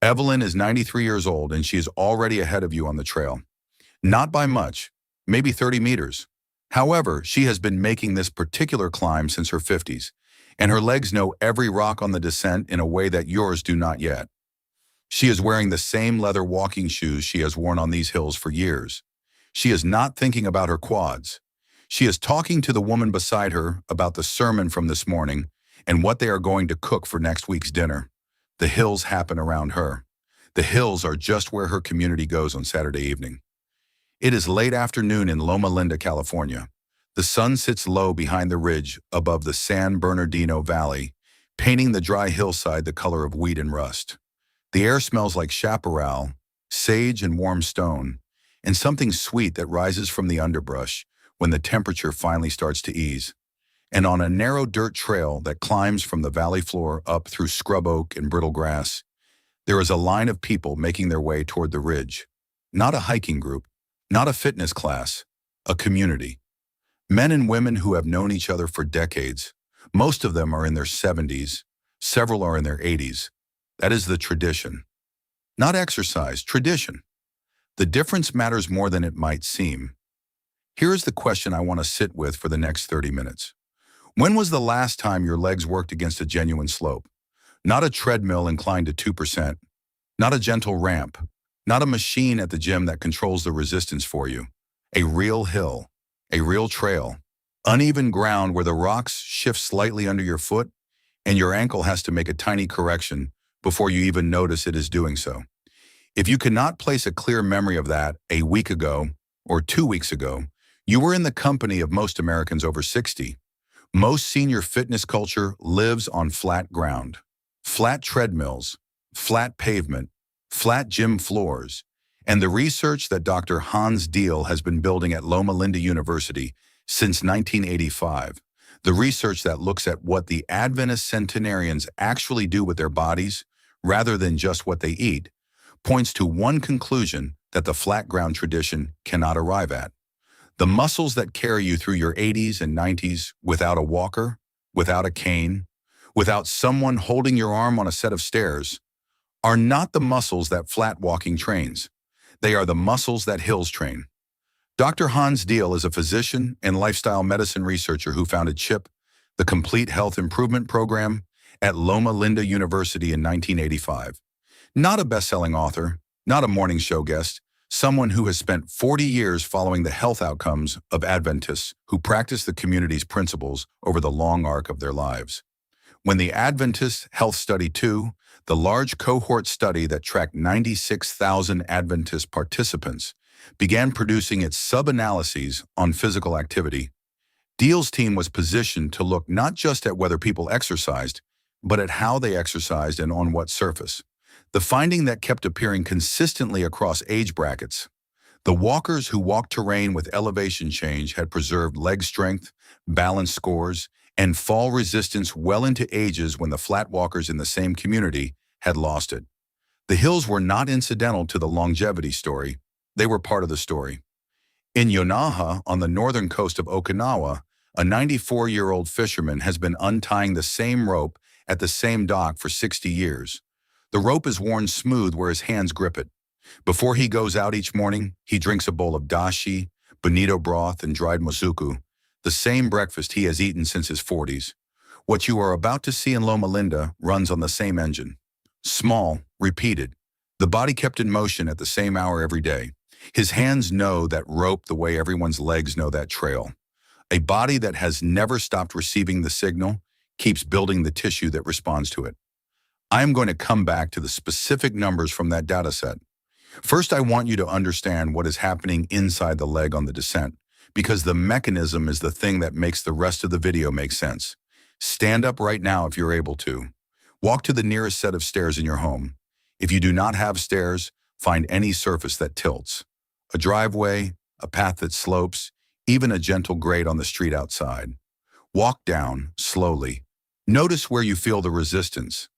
Evelyn is 93 years old and she is already ahead of you on the trail. Not by much, maybe 30 meters. However, she has been making this particular climb since her 50s, and her legs know every rock on the descent in a way that yours do not yet. She is wearing the same leather walking shoes she has worn on these hills for years. She is not thinking about her quads. She is talking to the woman beside her about the sermon from this morning and what they are going to cook for next week's dinner. The hills happen around her. The hills are just where her community goes on Saturday evening. It is late afternoon in Loma Linda, California. The sun sits low behind the ridge above the San Bernardino Valley, painting the dry hillside the color of wheat and rust. The air smells like chaparral, sage and warm stone, and something sweet that rises from the underbrush when the temperature finally starts to ease. And on a narrow dirt trail that climbs from the valley floor up through scrub oak and brittle grass, there is a line of people making their way toward the ridge. Not a hiking group, not a fitness class, a community. Men and women who have known each other for decades. Most of them are in their 70s, several are in their 80s. That is the tradition. Not exercise, tradition. The difference matters more than it might seem. Here is the question I want to sit with for the next 30 minutes. When was the last time your legs worked against a genuine slope? Not a treadmill inclined to 2%, not a gentle ramp, not a machine at the gym that controls the resistance for you. A real hill, a real trail, uneven ground where the rocks shift slightly under your foot and your ankle has to make a tiny correction before you even notice it is doing so. If you cannot place a clear memory of that a week ago or 2 weeks ago, you were in the company of most Americans over 60. Most senior fitness culture lives on flat ground. Flat treadmills, flat pavement, flat gym floors, and the research that Dr. Hans Diehl has been building at Loma Linda University since 1985, the research that looks at what the Adventist Centenarians actually do with their bodies rather than just what they eat, points to one conclusion that the flat ground tradition cannot arrive at. The muscles that carry you through your 80s and 90s without a walker, without a cane, without someone holding your arm on a set of stairs, are not the muscles that flat walking trains. They are the muscles that hills train. Dr. Hans Diehl is a physician and lifestyle medicine researcher who founded CHIP, the Complete Health Improvement Program, at Loma Linda University in 1985. Not a best-selling author, not a morning show guest, someone who has spent 40 years following the health outcomes of Adventists who practice the community's principles over the long arc of their lives. When the Adventist Health Study 2, the large cohort study that tracked 96,000 Adventist participants, began producing its sub-analyses on physical activity, Diehl's team was positioned to look not just at whether people exercised, but at how they exercised and on what surface. The finding that kept appearing consistently across age brackets: the walkers who walked terrain with elevation change had preserved leg strength, balance scores, and fall resistance well into ages when the flat walkers in the same community had lost it. The hills were not incidental to the longevity story, they were part of the story. In Yonaha, on the northern coast of Okinawa, a 94-year-old fisherman has been untying the same rope at the same dock for 60 years. The rope is worn smooth where his hands grip it. Before he goes out each morning, he drinks a bowl of dashi, bonito broth, and dried mozuku, the same breakfast he has eaten since his 40s. What you are about to see in Loma Linda runs on the same engine. Small, repeated. The body kept in motion at the same hour every day. His hands know that rope the way everyone's legs know that trail. A body that has never stopped receiving the signal keeps building the tissue that responds to it. I am going to come back to the specific numbers from that data set. First, I want you to understand what is happening inside the leg on the descent, because the mechanism is the thing that makes the rest of the video make sense. Stand up right now if you're able to. Walk to the nearest set of stairs in your home. If you do not have stairs, find any surface that tilts. A driveway, a path that slopes, even a gentle grade on the street outside. Walk down, slowly. Notice where you feel the resistance.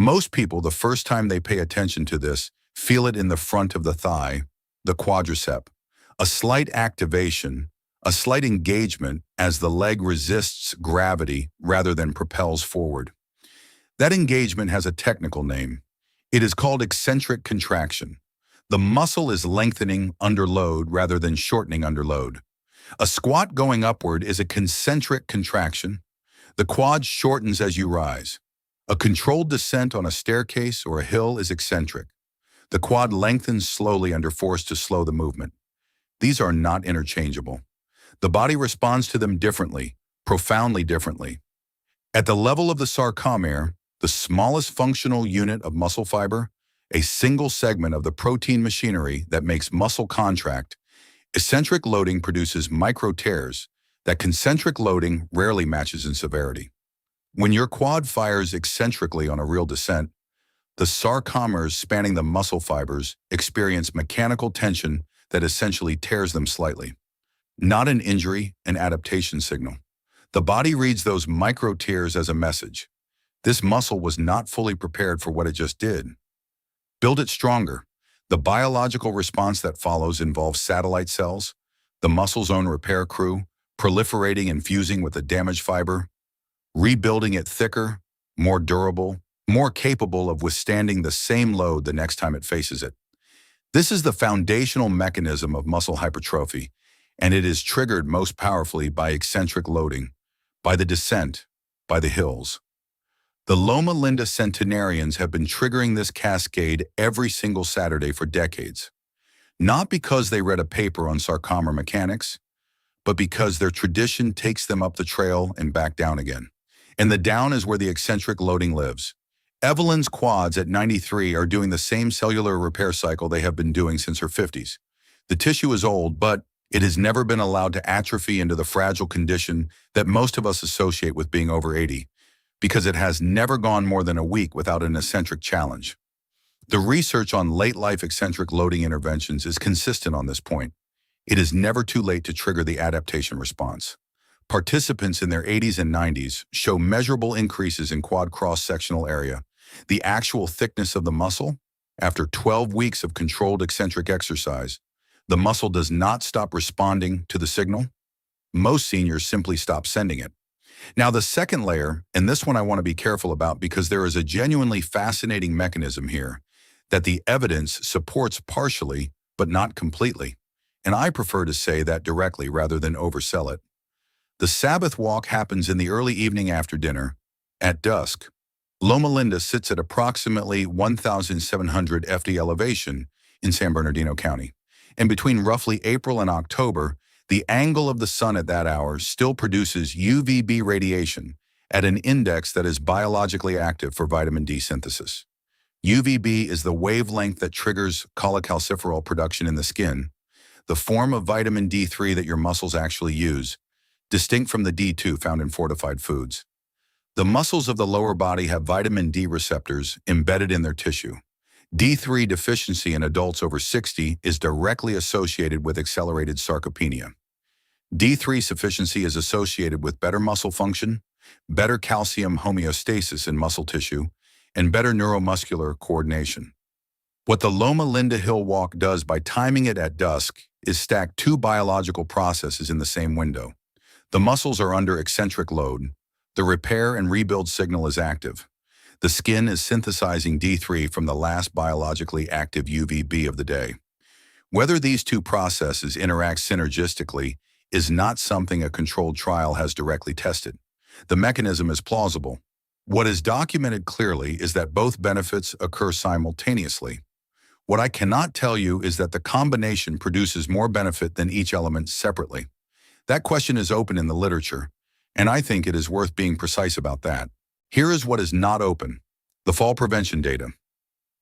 Most people, the first time they pay attention to this, feel it in the front of the thigh, the quadricep. A slight activation, a slight engagement as the leg resists gravity rather than propels forward. That engagement has a technical name. It is called eccentric contraction. The muscle is lengthening under load rather than shortening under load. A squat going upward is a concentric contraction. The quad shortens as you rise. A controlled descent on a staircase or a hill is eccentric. The quad lengthens slowly under force to slow the movement. These are not interchangeable. The body responds to them differently, profoundly differently. At the level of the sarcomere, the smallest functional unit of muscle fiber, a single segment of the protein machinery that makes muscle contract, eccentric loading produces micro tears that concentric loading rarely matches in severity. When your quad fires eccentrically on a real descent, the sarcomeres spanning the muscle fibers experience mechanical tension that essentially tears them slightly. Not an injury, an adaptation signal. The body reads those micro tears as a message. This muscle was not fully prepared for what it just did. Build it stronger. The biological response that follows involves satellite cells, the muscle's own repair crew, proliferating and fusing with the damaged fiber, rebuilding it thicker, more durable, more capable of withstanding the same load the next time it faces it. This is the foundational mechanism of muscle hypertrophy, and it is triggered most powerfully by eccentric loading, by the descent, by the hills. The Loma Centenarians have been triggering this cascade every single Saturday for decades, not because they read a paper on sarcomer mechanics, but because their tradition takes them up the trail and back down again. And the down is where the eccentric loading lives. Evelyn's quads at 93 are doing the same cellular repair cycle they have been doing since her 50s. The tissue is old, but it has never been allowed to atrophy into the fragile condition that most of us associate with being over 80, because it has never gone more than a week without an eccentric challenge. The research on late-life eccentric loading interventions is consistent on this point. It is never too late to trigger the adaptation response. Participants in their 80s and 90s show measurable increases in quad cross-sectional area, the actual thickness of the muscle. After 12 weeks of controlled eccentric exercise, the muscle does not stop responding to the signal. Most seniors simply stop sending it. Now, the second layer, and this one I want to be careful about because there is a genuinely fascinating mechanism here that the evidence supports partially, but not completely. And I prefer to say that directly rather than oversell it. The Sabbath walk happens in the early evening after dinner, at dusk. Loma sits at approximately 1,700 FD elevation in San Bernardino County. And between roughly April and October, the angle of the sun at that hour still produces UVB radiation at an index that is biologically active for vitamin D synthesis. UVB is the wavelength that triggers cholecalciferol production in the skin, the form of vitamin D3 that your muscles actually use, distinct from the D2 found in fortified foods. The muscles of the lower body have vitamin D receptors embedded in their tissue. D3 deficiency in adults over 60 is directly associated with accelerated sarcopenia. D3 sufficiency is associated with better muscle function, better calcium homeostasis in muscle tissue, and better neuromuscular coordination. What the Loma Hill walk does by timing it at dusk is stack two biological processes in the same window. The muscles are under eccentric load. The repair and rebuild signal is active. The skin is synthesizing D3 from the last biologically active UVB of the day. Whether these two processes interact synergistically is not something a controlled trial has directly tested. The mechanism is plausible. What is documented clearly is that both benefits occur simultaneously. What I cannot tell you is that the combination produces more benefit than each element separately. That question is open in the literature, and I think it is worth being precise about that. Here is what is not open: the fall prevention data.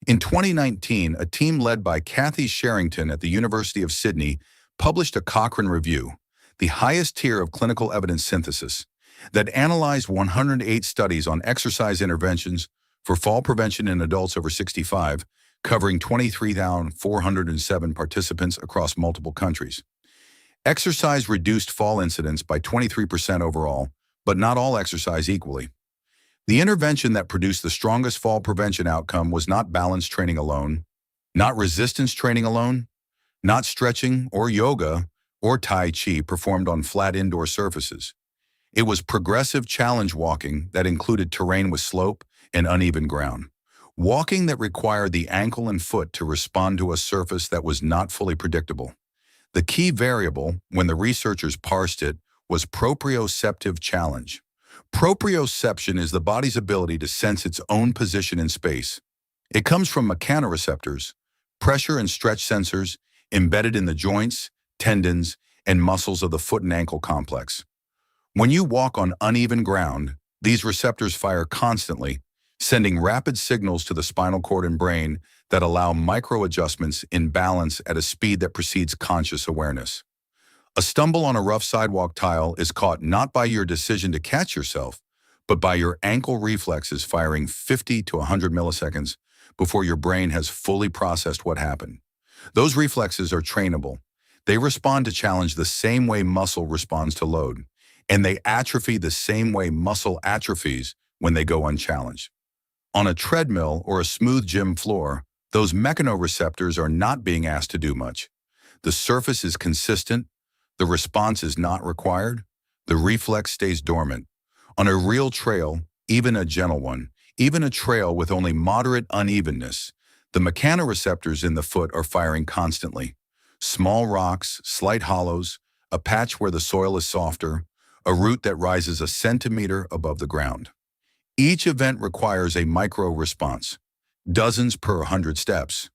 In 2019, a team led by Kathy Sherrington at the University of Sydney published a Cochrane review, the highest tier of clinical evidence synthesis, that analyzed 108 studies on exercise interventions for fall prevention in adults over 65, covering 23,407 participants across multiple countries. Exercise reduced fall incidence by 23% overall, but not all exercise equally. The intervention that produced the strongest fall prevention outcome was not balance training alone, not resistance training alone, not stretching or yoga or Tai Chi performed on flat indoor surfaces. It was progressive challenge walking that included terrain with slope and uneven ground, Walking that required the ankle and foot to respond to a surface that was not fully predictable. The key variable, when the researchers parsed it, was proprioceptive challenge. Proprioception is the body's ability to sense its own position in space. It comes from mechanoreceptors, pressure and stretch sensors embedded in the joints, tendons, and muscles of the foot and ankle complex. When you walk on uneven ground, these receptors fire constantly, sending rapid signals to the spinal cord and brain that allow micro-adjustments in balance at a speed that precedes conscious awareness. A stumble on a rough sidewalk tile is caught not by your decision to catch yourself, but by your ankle reflexes firing 50 to 100 milliseconds before your brain has fully processed what happened. Those reflexes are trainable. They respond to challenge the same way muscle responds to load, and they atrophy the same way muscle atrophies when they go unchallenged. On a treadmill or a smooth gym floor, those mechanoreceptors are not being asked to do much. The surface is consistent, the response is not required, the reflex stays dormant. On a real trail, even a gentle one, even a trail with only moderate unevenness, the mechanoreceptors in the foot are firing constantly. Small rocks, slight hollows, a patch where the soil is softer, a root that rises a centimeter above the ground. Each event requires a micro-response, dozens per 100 steps.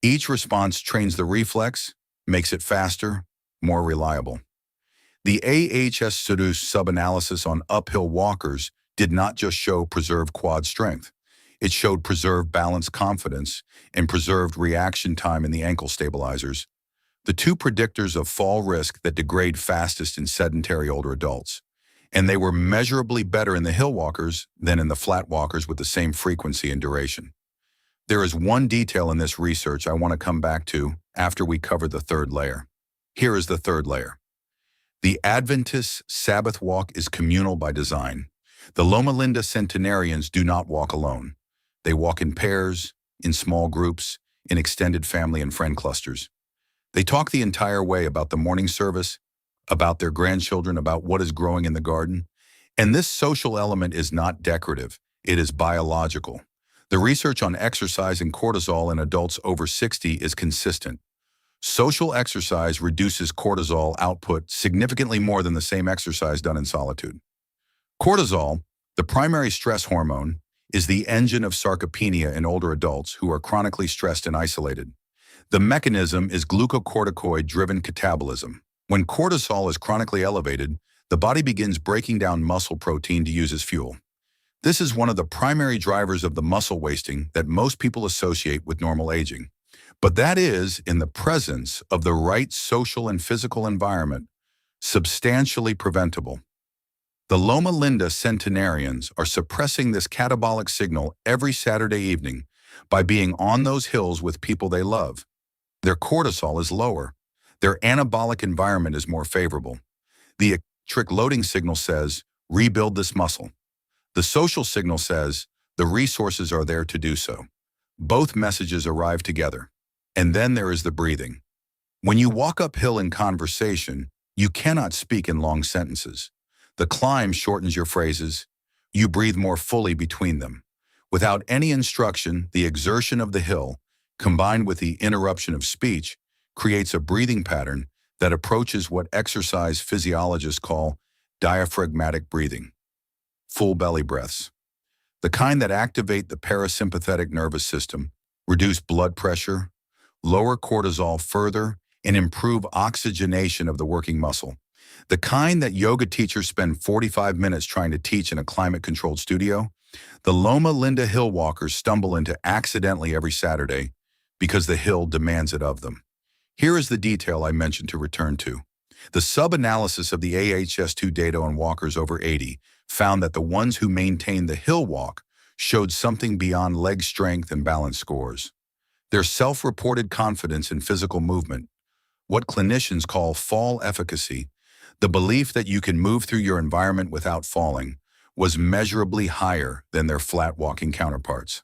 Each response trains the reflex, makes it faster, more reliable. The AHS Seduce sub-analysis on uphill walkers did not just show preserved quad strength. It showed preserved balance confidence and preserved reaction time in the ankle stabilizers, the two predictors of fall risk that degrade fastest in sedentary older adults. And they were measurably better in the hill walkers than in the flat walkers with the same frequency and duration. There is one detail in this research I want to come back to after we cover the third layer. Here is the third layer. The Adventist Sabbath walk is communal by design. The Loma Centenarians do not walk alone. They walk in pairs, in small groups, in extended family and friend clusters. They talk the entire way about the morning service, about their grandchildren, about what is growing in the garden. And this social element is not decorative, it is biological. The research on exercise and cortisol in adults over 60 is consistent. Social exercise reduces cortisol output significantly more than the same exercise done in solitude. Cortisol, the primary stress hormone, is the engine of sarcopenia in older adults who are chronically stressed and isolated. The mechanism is glucocorticoid-driven catabolism. When cortisol is chronically elevated, the body begins breaking down muscle protein to use as fuel. This is one of the primary drivers of the muscle wasting that most people associate with normal aging. But that is, in the presence of the right social and physical environment, substantially preventable. The Loma Centenarians are suppressing this catabolic signal every Saturday evening by being on those hills with people they love. Their cortisol is lower. Their anabolic environment is more favorable. The electric loading signal says, rebuild this muscle. The social signal says, the resources are there to do so. Both messages arrive together. And then there is the breathing. When you walk uphill in conversation, you cannot speak in long sentences. The climb shortens your phrases. You breathe more fully between them. Without any instruction, the exertion of the hill, combined with the interruption of speech, creates a breathing pattern that approaches what exercise physiologists call diaphragmatic breathing. Full belly breaths. The kind that activate the parasympathetic nervous system, reduce blood pressure, lower cortisol further, and improve oxygenation of the working muscle. The kind that yoga teachers spend 45 minutes trying to teach in a climate-controlled studio, the Loma hill walkers stumble into accidentally every Saturday because the hill demands it of them. Here is the detail I mentioned to return to. The sub-analysis of the AHS2 data on walkers over 80 found that the ones who maintained the hill walk showed something beyond leg strength and balance scores. Their self-reported confidence in physical movement, what clinicians call fall efficacy, the belief that you can move through your environment without falling, was measurably higher than their flat walking counterparts.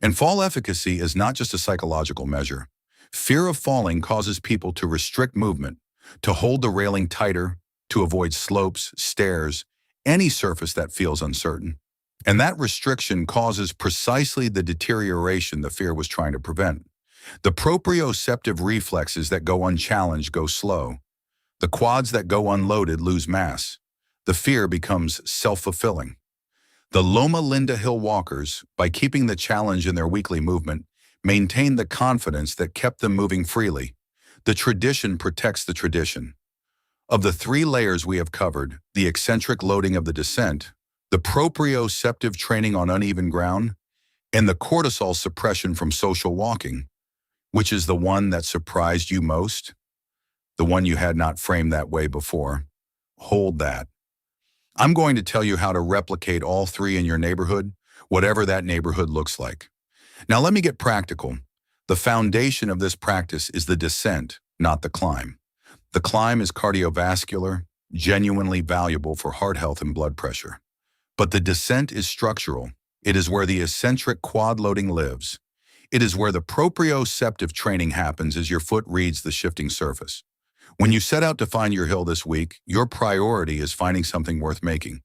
And fall efficacy is not just a psychological measure. Fear of falling causes people to restrict movement, to hold the railing tighter, to avoid slopes, stairs, any surface that feels uncertain. And that restriction causes precisely the deterioration the fear was trying to prevent. The proprioceptive reflexes that go unchallenged go slow. The quads that go unloaded lose mass. The fear becomes self-fulfilling. The Loma Linda Hill walkers, by keeping the challenge in their weekly movement, maintained the confidence that kept them moving freely. The tradition protects the tradition. Of the three layers we have covered, the eccentric loading of the descent, the proprioceptive training on uneven ground, and the cortisol suppression from social walking, which is the one that surprised you most? The one you had not framed that way before? Hold that. I'm going to tell you how to replicate all three in your neighborhood, whatever that neighborhood looks like. Now let me get practical. The foundation of this practice is the descent, not the climb. The climb is cardiovascular, genuinely valuable for heart health and blood pressure. But the descent is structural. It is where the eccentric quad loading lives. It is where the proprioceptive training happens as your foot reads the shifting surface. When you set out to find your hill this week, your priority is finding something worth making.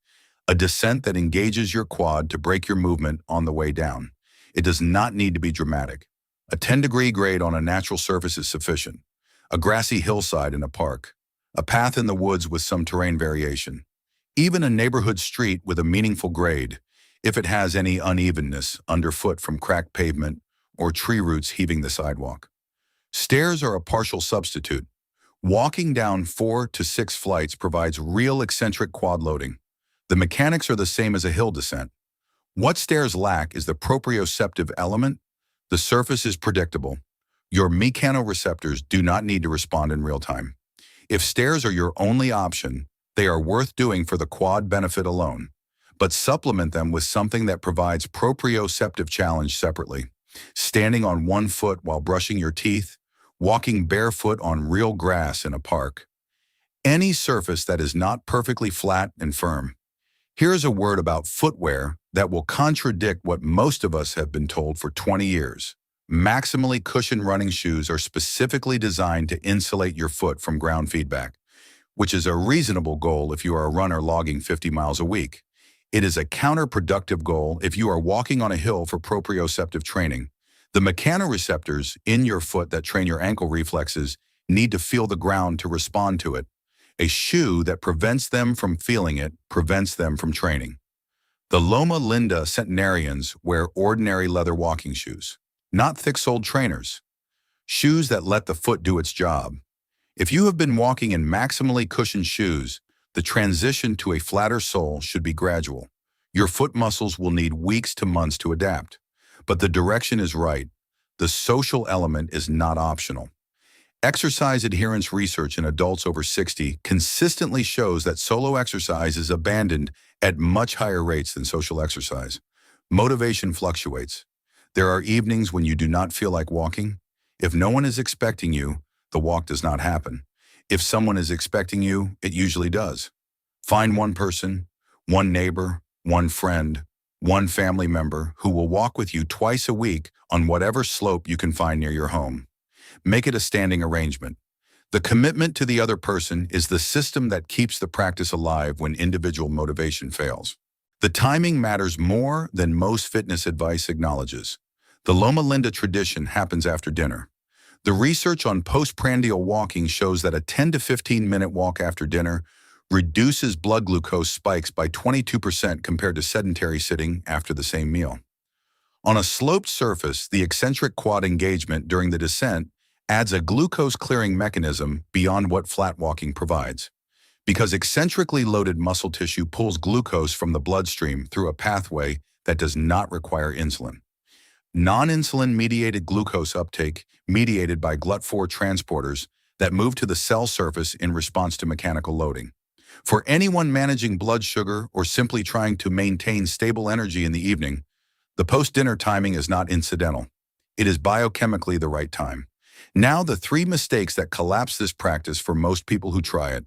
A descent that engages your quad to break your movement on the way down. It does not need to be dramatic. A 10-degree grade on a natural surface is sufficient. A grassy hillside in a park. A path in the woods with some terrain variation. Even a neighborhood street with a meaningful grade, if it has any unevenness underfoot from cracked pavement or tree roots heaving the sidewalk. Stairs are a partial substitute. Walking down 4 to 6 flights provides real eccentric quad loading. The mechanics are the same as a hill descent. What stairs lack is the proprioceptive element. The surface is predictable. Your mechanoreceptors do not need to respond in real time. If stairs are your only option, they are worth doing for the quad benefit alone. But supplement them with something that provides proprioceptive challenge separately. Standing on one foot while brushing your teeth, walking barefoot on real grass in a park. Any surface that is not perfectly flat and firm. Here's a word about footwear that will contradict what most of us have been told for 20 years. Maximally cushioned running shoes are specifically designed to insulate your foot from ground feedback, which is a reasonable goal if you are a runner logging 50 miles a week. It is a counterproductive goal if you are walking on a hill for proprioceptive training. The mechanoreceptors in your foot that train your ankle reflexes need to feel the ground to respond to it. A shoe that prevents them from feeling it prevents them from training. The Loma Linda Centenarians wear ordinary leather walking shoes, not thick-soled trainers. Shoes that let the foot do its job. If you have been walking in maximally cushioned shoes, the transition to a flatter sole should be gradual. Your foot muscles will need weeks to months to adapt. But the direction is right. The social element is not optional. Exercise adherence research in adults over 60 consistently shows that solo exercise is abandoned at much higher rates than social exercise. Motivation fluctuates. There are evenings when you do not feel like walking. If no one is expecting you, the walk does not happen. If someone is expecting you, it usually does. Find one person, one neighbor, one friend, one family member who will walk with you twice a week on whatever slope you can find near your home. Make it a standing arrangement. The commitment to the other person is the system that keeps the practice alive when individual motivation fails. The timing matters more than most fitness advice acknowledges. The Loma Linda tradition happens after dinner. The research on postprandial walking shows that a 10 to 15-minute walk after dinner reduces blood glucose spikes by 22% compared to sedentary sitting after the same meal. On a sloped surface, the eccentric quad engagement during the descent adds a glucose-clearing mechanism beyond what flat walking provides. Because eccentrically loaded muscle tissue pulls glucose from the bloodstream through a pathway that does not require insulin. Non-insulin-mediated glucose uptake, mediated by GLUT4 transporters that move to the cell surface in response to mechanical loading. For anyone managing blood sugar or simply trying to maintain stable energy in the evening, the post-dinner timing is not incidental. It is biochemically the right time. Now, the 3 mistakes that collapse this practice for most people who try it.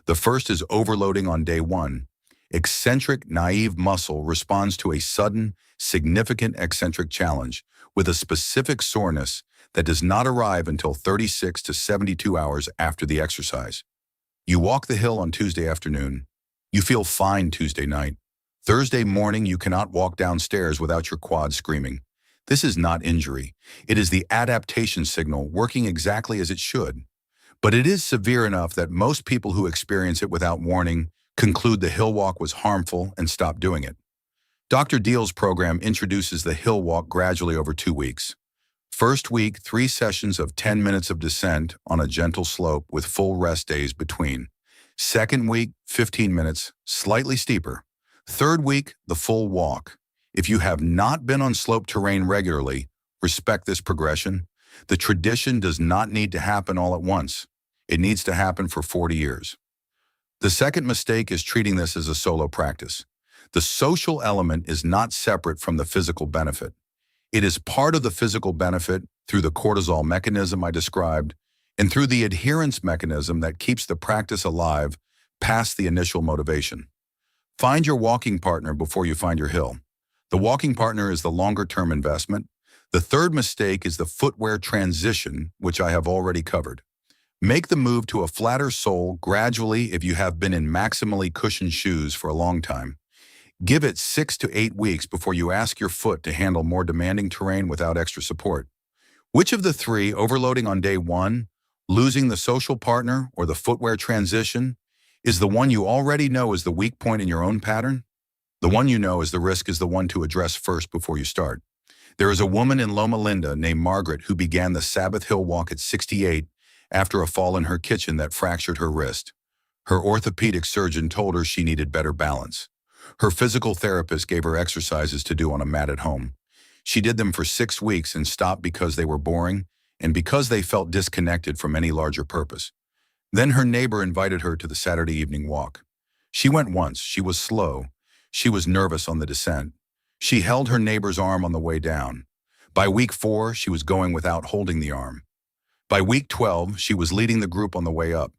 The first is overloading on day 1. Eccentric, naive muscle responds to a sudden, significant eccentric challenge with a specific soreness that does not arrive until 36 to 72 hours after the exercise. You walk the hill on Tuesday afternoon. You feel fine Tuesday night. Thursday morning, you cannot walk downstairs without your quad screaming. This is not injury. It is the adaptation signal working exactly as it should. But it is severe enough that most people who experience it without warning conclude the hill walk was harmful and stop doing it. Dr. Deal's program introduces the hill walk gradually over 2 weeks. First week, 3 sessions of 10 minutes of descent on a gentle slope with full rest days between. Second week, 15 minutes, slightly steeper. Third week, the full walk. If you have not been on slope terrain regularly, respect this progression. The tradition does not need to happen all at once. It needs to happen for 40 years. The second mistake is treating this as a solo practice. The social element is not separate from the physical benefit. It is part of the physical benefit through the cortisol mechanism I described and through the adherence mechanism that keeps the practice alive past the initial motivation. Find your walking partner before you find your hill. The walking partner is the longer-term investment. The third mistake is the footwear transition, which I have already covered. Make the move to a flatter sole gradually if you have been in maximally cushioned shoes for a long time. Give it 6 to 8 weeks before you ask your foot to handle more demanding terrain without extra support. Which of the three, overloading on day 1, losing the social partner, or the footwear transition, is the one you already know is the weak point in your own pattern? The one you know is the risk is the one to address first before you start. There is a woman in Loma named Margaret who began the Sabbath Hill Walk at 68 after a fall in her kitchen that fractured her wrist. Her orthopedic surgeon told her she needed better balance. Her physical therapist gave her exercises to do on a mat at home. She did them for 6 weeks and stopped because they were boring and because they felt disconnected from any larger purpose. Then her neighbor invited her to the Saturday evening walk. She went once. She was slow. She was nervous on the descent. She held her neighbor's arm on the way down. By week 4, she was going without holding the arm. By week 12, she was leading the group on the way up.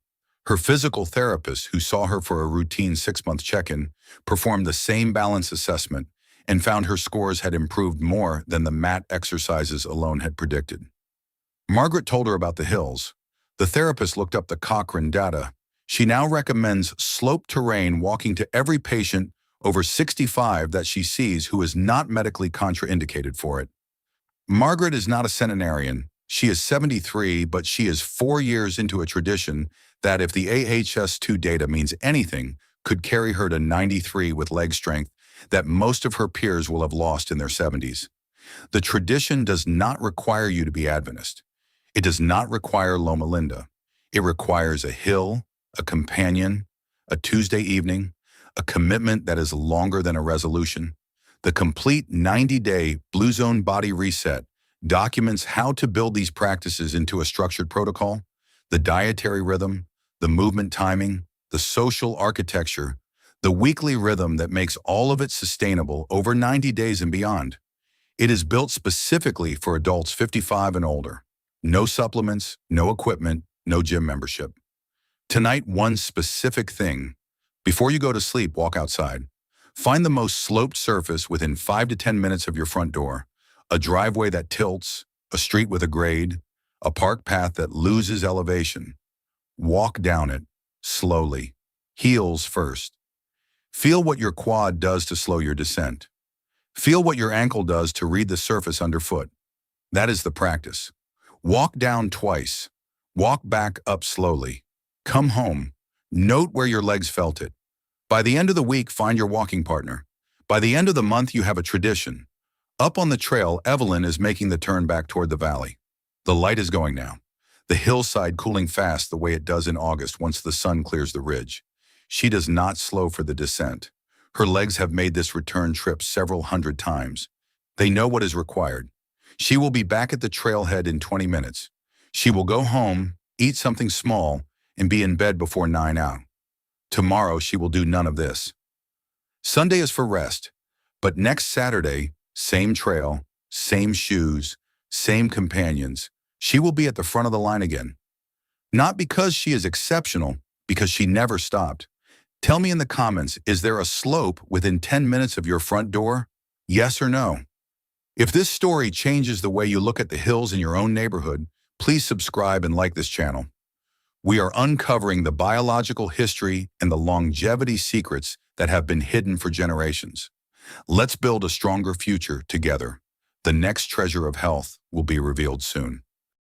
Her physical therapist, who saw her for a routine 6-month check-in, performed the same balance assessment and found her scores had improved more than the mat exercises alone had predicted. Margaret told her about the hills. The therapist looked up the Cochrane data. She now recommends slope terrain walking to every patient over 65 that she sees who is not medically contraindicated for it. Margaret is not a centenarian. She is 73, but she is 4 years into a tradition that, if the AHS2 data means anything, could carry her to 93 with leg strength that most of her peers will have lost in their 70s. The tradition does not require you to be Adventist. It does not require Loma Linda. It requires a hill, a companion, a Tuesday evening, a commitment that is longer than a resolution. The complete 90-day Blue Zone Body Reset documents how to build these practices into a structured protocol, the dietary rhythm, the movement timing, the social architecture, the weekly rhythm that makes all of it sustainable over 90 days and beyond. It is built specifically for adults 55 and older. No supplements, no equipment, no gym membership. Tonight, one specific thing. Before you go to sleep, walk outside. Find the most sloped surface within 5 to 10 minutes of your front door. A driveway that tilts, a street with a grade, a park path that loses elevation. Walk down it, slowly, heels first. Feel what your quad does to slow your descent. Feel what your ankle does to read the surface underfoot. That is the practice. Walk down twice. Walk back up slowly. Come home. Note where your legs felt it. By the end of the week, find your walking partner. By the end of the month, you have a tradition. Up on the trail, Evelyn is making the turn back toward the valley. The light is going now. The hillside cooling fast the way it does in August once the sun clears the ridge. She does not slow for the descent. Her legs have made this return trip several hundred times. They know what is required. She will be back at the trailhead in 20 minutes. She will go home, eat something small, and be in bed before 9 out. Tomorrow, she will do none of this. Sunday is for rest, but next Saturday, same trail, same shoes, same companions. She will be at the front of the line again. Not because she is exceptional, because she never stopped. Tell me in the comments, is there a slope within 10 minutes of your front door? Yes or no? If this story changes the way you look at the hills in your own neighborhood, please subscribe and like this channel. We are uncovering the biological history and the longevity secrets that have been hidden for generations. Let's build a stronger future together. The next treasure of health will be revealed soon.